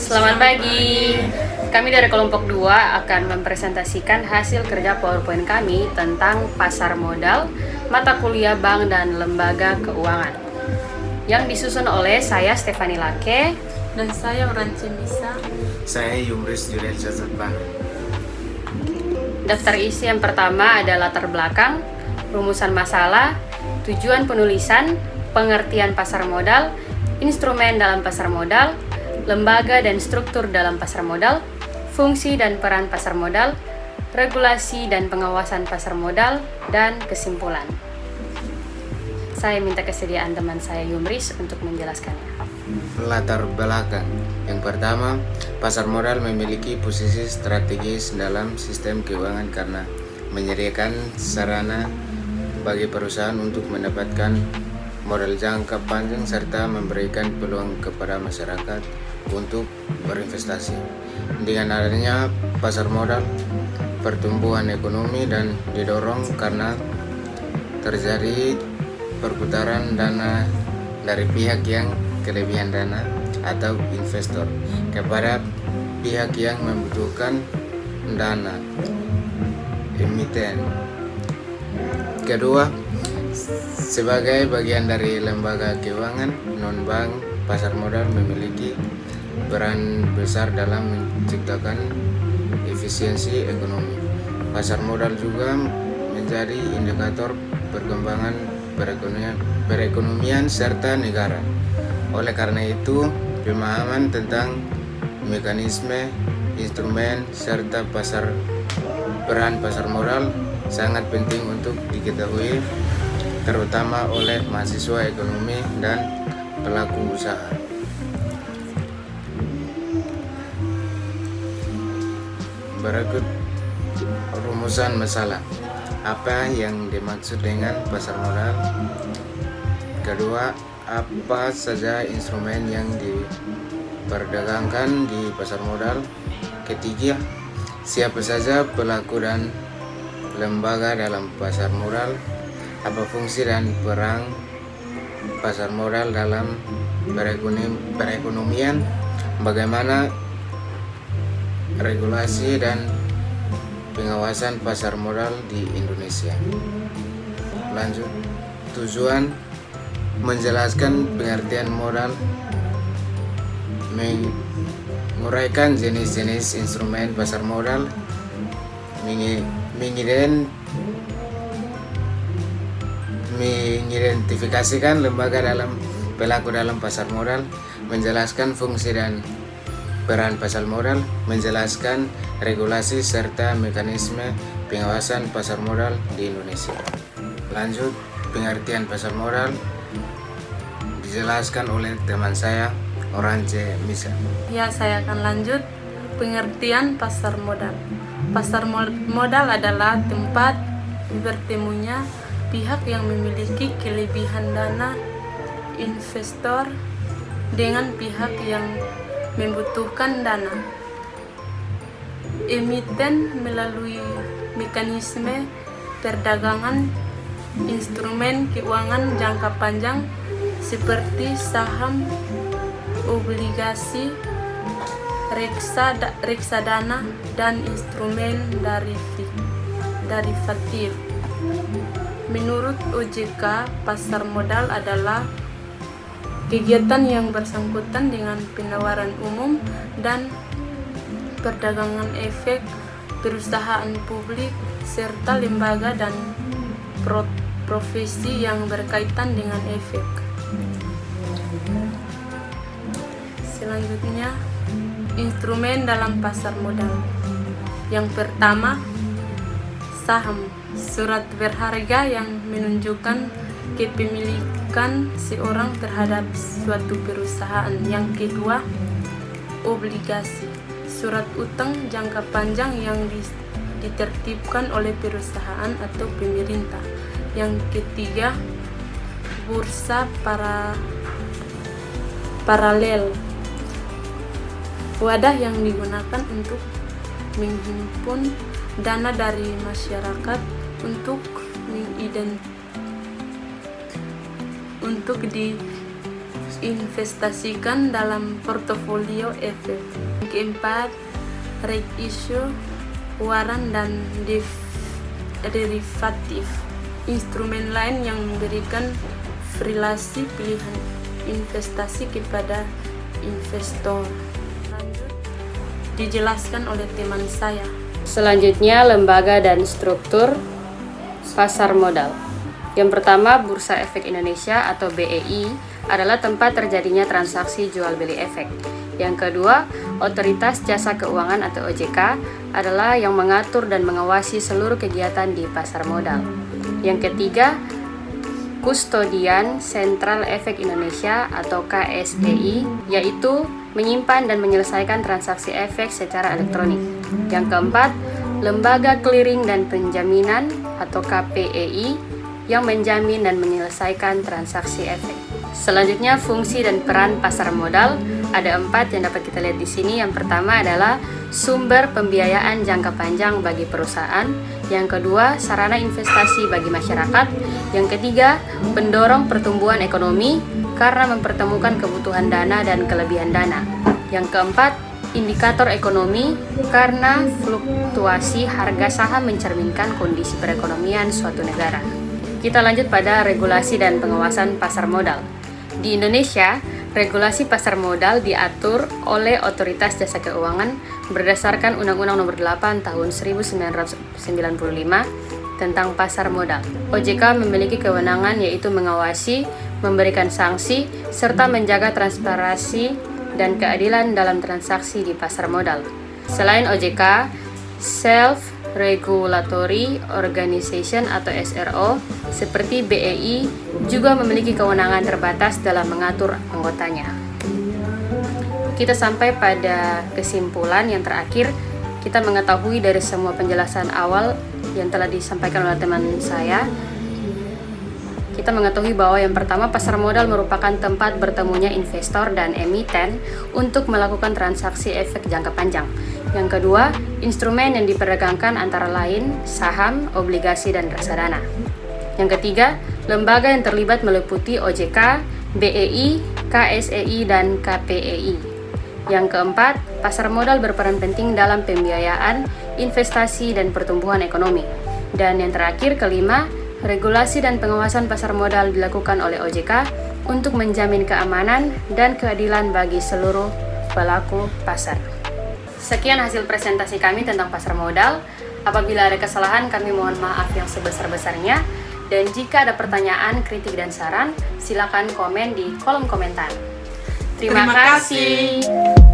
Selamat pagi. Kami dari kelompok 2 akan mempresentasikan hasil kerja PowerPoint kami tentang pasar modal, mata kuliah bank dan lembaga keuangan. Yang disusun oleh saya Stefani Lake dan saya Orange Misa. Saya Yumris Jurel Jazatbah. Daftar isi yang pertama ada latar belakang, rumusan masalah, tujuan penulisan, pengertian pasar modal, instrumen dalam pasar modal, lembaga dan struktur dalam pasar modal, fungsi dan peran pasar modal, regulasi dan pengawasan pasar modal, dan kesimpulan. Saya minta kesediaan teman saya Yumris untuk menjelaskannya. Latar belakang. Yang pertama, pasar modal memiliki posisi strategis dalam sistem keuangan karena menyediakan sarana bagi perusahaan untuk mendapatkan modal jangka panjang serta memberikan peluang kepada masyarakat untuk berinvestasi. Dengan adanya pasar modal, pertumbuhan ekonomi dan didorong karena terjadi perputaran dana dari pihak yang kelebihan dana atau investor kepada pihak yang membutuhkan dana, emiten. Kedua, sebagai bagian dari lembaga keuangan non-bank, pasar modal memiliki peran besar dalam menciptakan efisiensi ekonomi. Pasar modal juga menjadi indikator perkembangan perekonomian serta negara. Oleh karena itu, pemahaman tentang mekanisme, instrumen, serta peran pasar modal sangat penting untuk diketahui, terutama oleh mahasiswa ekonomi dan pelaku usaha. Berikut rumusan masalah. Apa yang dimaksud dengan pasar modal? Kedua, apa saja instrumen yang diperdagangkan di pasar modal? Ketiga, siapa saja pelaku dan lembaga dalam pasar modal? Apa fungsi dan peran pasar modal dalam perekonomian? Bagaimana regulasi dan pengawasan pasar modal di Indonesia? Lanjut, tujuan menjelaskan pengertian modal, menguraikan jenis-jenis instrumen pasar modal, mengidentifikasikan lembaga dalam pelaku dalam pasar modal, menjelaskan fungsi dan peran pasar modal, menjelaskan regulasi serta mekanisme pengawasan pasar modal di Indonesia. Lanjut, pengertian pasar modal dijelaskan oleh teman saya Orange Misa. Ya, saya akan lanjut. Pengertian pasar modal. Pasar modal adalah tempat bertemunya pihak yang memiliki kelebihan dana investor dengan pihak yang membutuhkan dana emiten melalui mekanisme perdagangan instrumen keuangan jangka panjang seperti saham, obligasi, reksadana, dan instrumen derivatif. Menurut OJK, pasar modal adalah kegiatan yang bersangkutan dengan penawaran umum dan perdagangan efek perusahaan publik serta lembaga dan profesi yang berkaitan dengan efek. Selanjutnya, instrumen dalam pasar modal. Yang pertama, saham, surat berharga yang menunjukkan kepemilikan seorang terhadap suatu perusahaan. Yang kedua, obligasi, surat utang jangka panjang yang ditertibkan oleh perusahaan atau pemerintah. Yang ketiga, bursa paralel, wadah yang digunakan untuk menghimpun dana dari masyarakat untuk diinvestasikan dalam portofolio efek. Yang keempat, right issue, waran dan derivatif. Instrumen lain yang memberikan freelance pilihan investasi kepada investor. Lanjut, dijelaskan oleh teman saya. Selanjutnya, lembaga dan struktur pasar modal. Yang pertama, Bursa Efek Indonesia atau BEI adalah tempat terjadinya transaksi jual beli efek. Yang kedua, Otoritas Jasa Keuangan atau OJK adalah yang mengatur dan mengawasi seluruh kegiatan di pasar modal. Yang ketiga, Kustodian Sentral Efek Indonesia atau KSEI, yaitu menyimpan dan menyelesaikan transaksi efek secara elektronik. Yang keempat, Lembaga Clearing dan Penjaminan atau KPEI yang menjamin dan menyelesaikan transaksi efek. Selanjutnya, fungsi dan peran pasar modal ada 4 yang dapat kita lihat di sini. Yang pertama adalah sumber pembiayaan jangka panjang bagi perusahaan. Yang kedua, sarana investasi bagi masyarakat. Yang ketiga, pendorong pertumbuhan ekonomi karena mempertemukan kebutuhan dana dan kelebihan dana. Yang keempat, indikator ekonomi karena fluktuasi harga saham mencerminkan kondisi perekonomian suatu negara. Kita lanjut pada regulasi dan pengawasan pasar modal. Di Indonesia, regulasi pasar modal diatur oleh Otoritas Jasa Keuangan berdasarkan Undang-Undang Nomor 8 Tahun 1995 tentang pasar modal. OJK memiliki kewenangan yaitu mengawasi, memberikan sanksi, serta menjaga transparansi dan keadilan dalam transaksi di pasar modal. Selain OJK, Self-Regulatory Organization atau SRO seperti BEI juga memiliki kewenangan terbatas dalam mengatur anggotanya. Kita sampai pada kesimpulan yang terakhir. Kita mengetahui dari semua penjelasan awal yang telah disampaikan oleh teman saya, kita mengetahui bahwa yang pertama, pasar modal merupakan tempat bertemunya investor dan emiten untuk melakukan transaksi efek jangka panjang. Yang kedua, instrumen yang diperdagangkan antara lain saham, obligasi, dan reksadana. Yang ketiga, lembaga yang terlibat meliputi OJK, BEI, KSEI, dan KPEI. Yang keempat, pasar modal berperan penting dalam pembiayaan, investasi, dan pertumbuhan ekonomi. Dan yang terakhir, kelima, regulasi dan pengawasan pasar modal dilakukan oleh OJK untuk menjamin keamanan dan keadilan bagi seluruh pelaku pasar. Sekian hasil presentasi kami tentang pasar modal. Apabila ada kesalahan, kami mohon maaf yang sebesar-besarnya. Dan jika ada pertanyaan, kritik, dan saran, silakan komen di kolom komentar. Terima kasih.